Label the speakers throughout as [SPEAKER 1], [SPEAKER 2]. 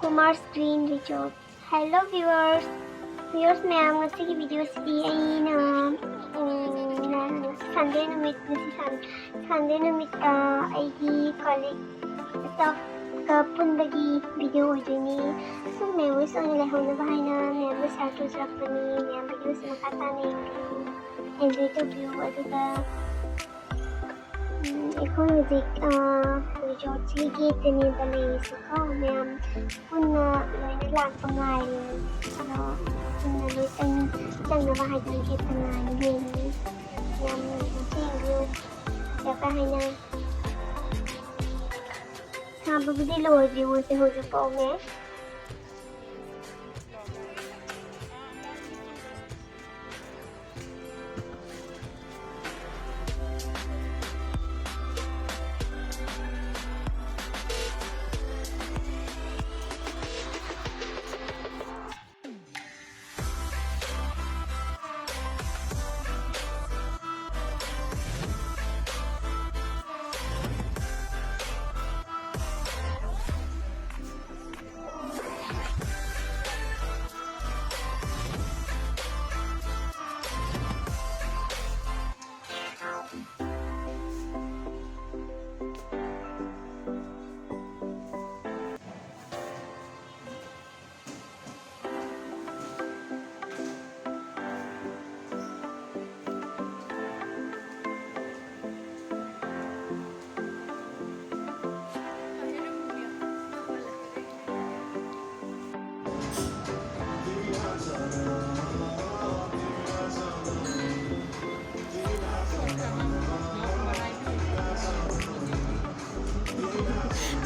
[SPEAKER 1] kumars green resort. Hello viewers. Viewers, मैं आज की video सी आई ना संडे नुमित संडे नुमित आईगी कॉलेज स्टाफ का पुंबगी वीडियो होइदनी सो मैं वही सोने ले होने बहाइना मैं अब साथ हो जापनी मैं वीडियो से मकाता नहीं एंजॉय तो व्यू अदुगा এখন হজিক রিসর্টসি গেটনি বলে ইসুকা ma'am Poona লয়না লাকpa ngai ano puna loy tang na bahay ng gate na ngin yam thank you ya bahay na sabi bidi loy view se ho jo paunge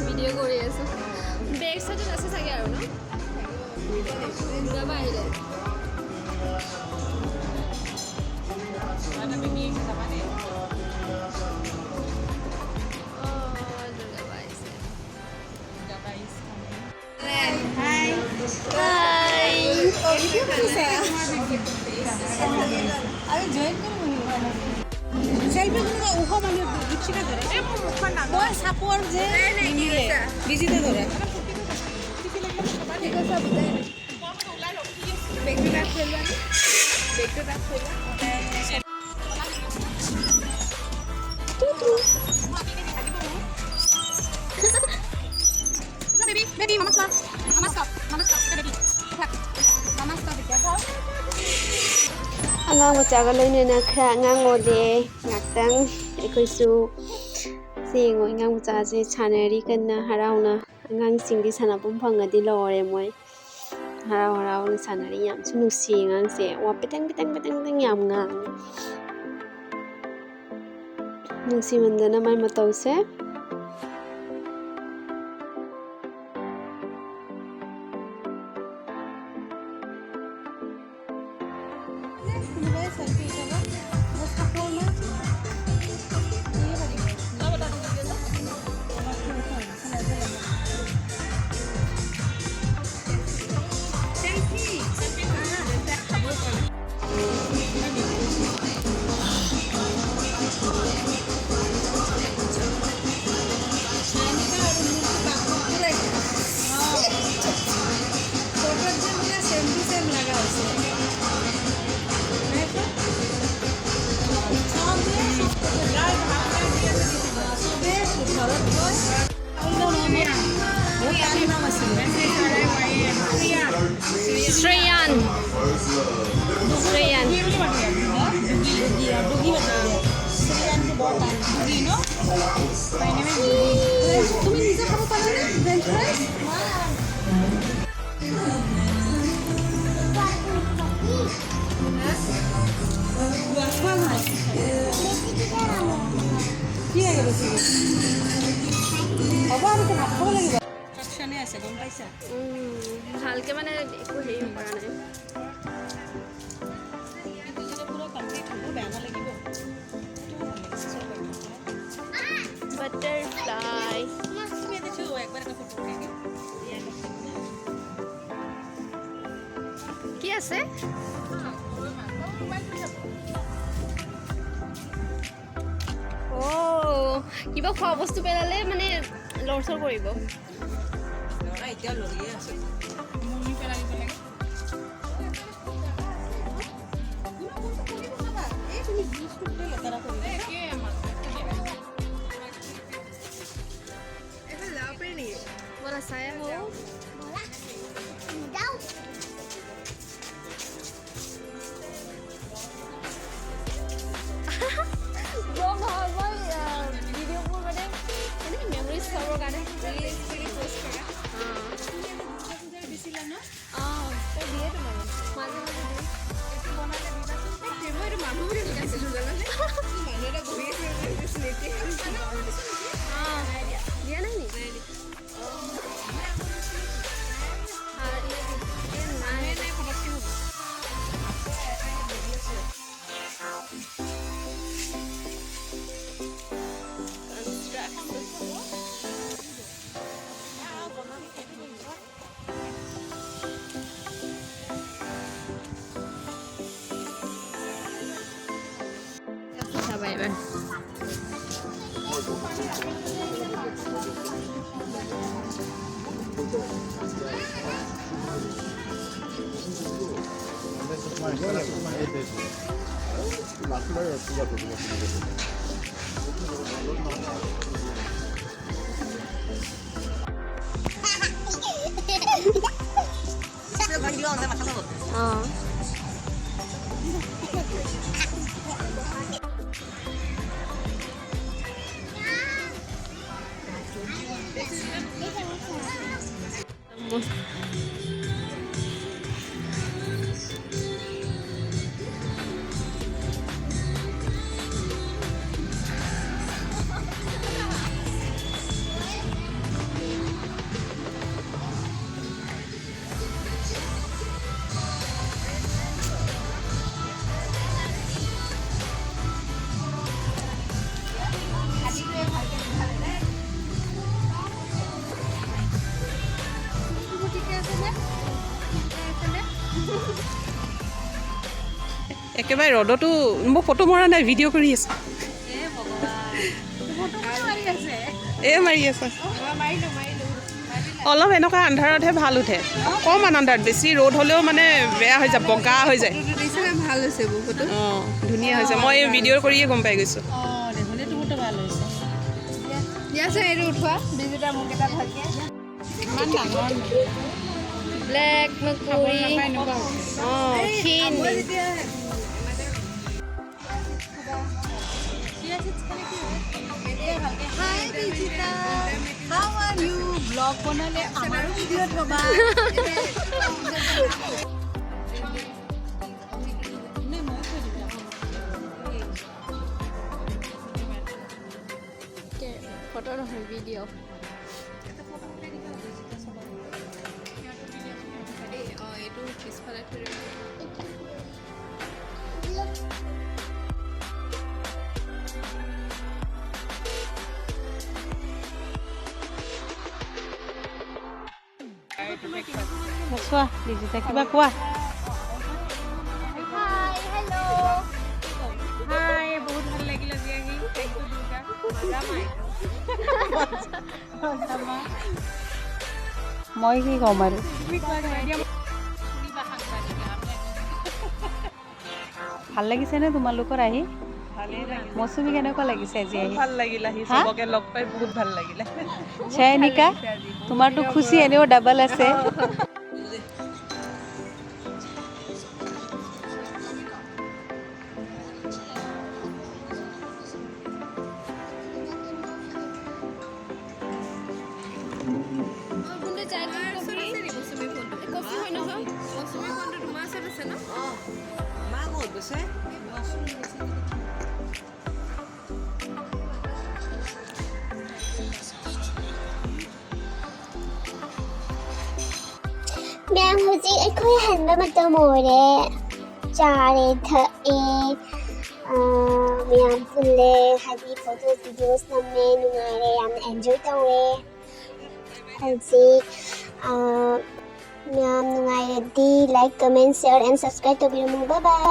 [SPEAKER 1] video কৰি আছো বেগ সাইডত আছে চাগে আৰু ন যাবা আহিলে মানে বেগি যাবা নে হাই আরে জয়েন করব সেলফি গুলো উহা মানে দিচ্ছিনা ধরে এ মুখখান না ওই সাপোর যে নিলে বিজিতে ধরে ঠিক আছে বুঝাই বেগটা ফেলবা বেগটা ফেলবা বেবি বেবি মামা স্টপ বেবি মামা স্টপ দেখো angang machaga loinena khra angang ode ngaktang ekhoisu singo angang macha je chaneri kanna harauna angang singdi sanapum phangadi lore moi harau ni sanari yam chunu singang se wa petang yam ngang nungsi mandana mai matause Sreyan. তুমি নিজে খাব পাৰা নে French fries কি লাগে বেছি হ'ব আৰু ভাত খাব লাগিব অপচনে আছে গম পাইছা ভালকে মানে একো হেৰি কৰা নাই কিন্তু যেটা পুরো কমপ্লিট হ'ব বেয়া লাগিব বাটারফ্লাই তুমি দেখো একবার একটা ফটো উঠাই দিও কি আছে ও কিবা খোৱা বস্তু পেলালে মানে লৰচৰ কৰিব Bola saya mau. Gua mau video ko মানে মানে মেমৰিজ চাবৰ কাৰণে পোষ্ট কৰা দিছিলা ন তো দিয়ে তো মাজে মাজে দিয়ে এইটো বনালে দিবাচোন মই এইটো মানুহ বুলি লিখাইছিলো জানানে মানুহ এটা বহি আছে স্মৃতি দিয়া নাই নি Bye-bye. একেবাৰে ৰডতো মোক ফটো মৰা নাই ভিডিঅ' কৰি আছে মাৰি আছে অলপ এনেকুৱা আন্ধাৰতহে ভাল উঠে অকণমান আন্ধাৰত বেছি ৰ'দ হ'লেও মানে বেয়া হৈ যায় বগা হৈ যায় ভাল হৈছে ফটো ধুনীয়া হৈছে মই ভিডিঅ' কৰিয়ে গম পাই গৈছোঁ এইটো উঠোৱা বিজুটা মোক এটা থাকে ইমান ডাঙৰ ব্লেক নকৰি ক্ষীণ Hi Bijita, how are you? Vlog banale amaro video thoba. Ke photo no video. Etu pisphale thori. কোৱা দিজিতা কিবা কোৱা হাই হেল্ল হাই বহুত ভাল লাগিল আজি আহি থ্যাংক ইউ দুৰ্গা মই কি কম আৰু ভাল লাগিছে নে তোমালোকৰ আহি মৌচুমী কেনেকুৱা লাগিছে আজি আহি ভাল লাগিল আহি সবকে লগ পাই বহুত ভাল লাগিলে চাইনিকা তোমাৰটো খুশি এনেও ডাবল আছে Mẹ hồi chị ấy khơi hành với mặt tơ mồi đấy Chà đấy thợ ê Mẹ phun lê Hai đi photos videos nằm mê Nung ai đấy em enjoy tao đấy Hồi chị Mẹ nung ai đấy đi like comment share and subscribe to video mo bye bye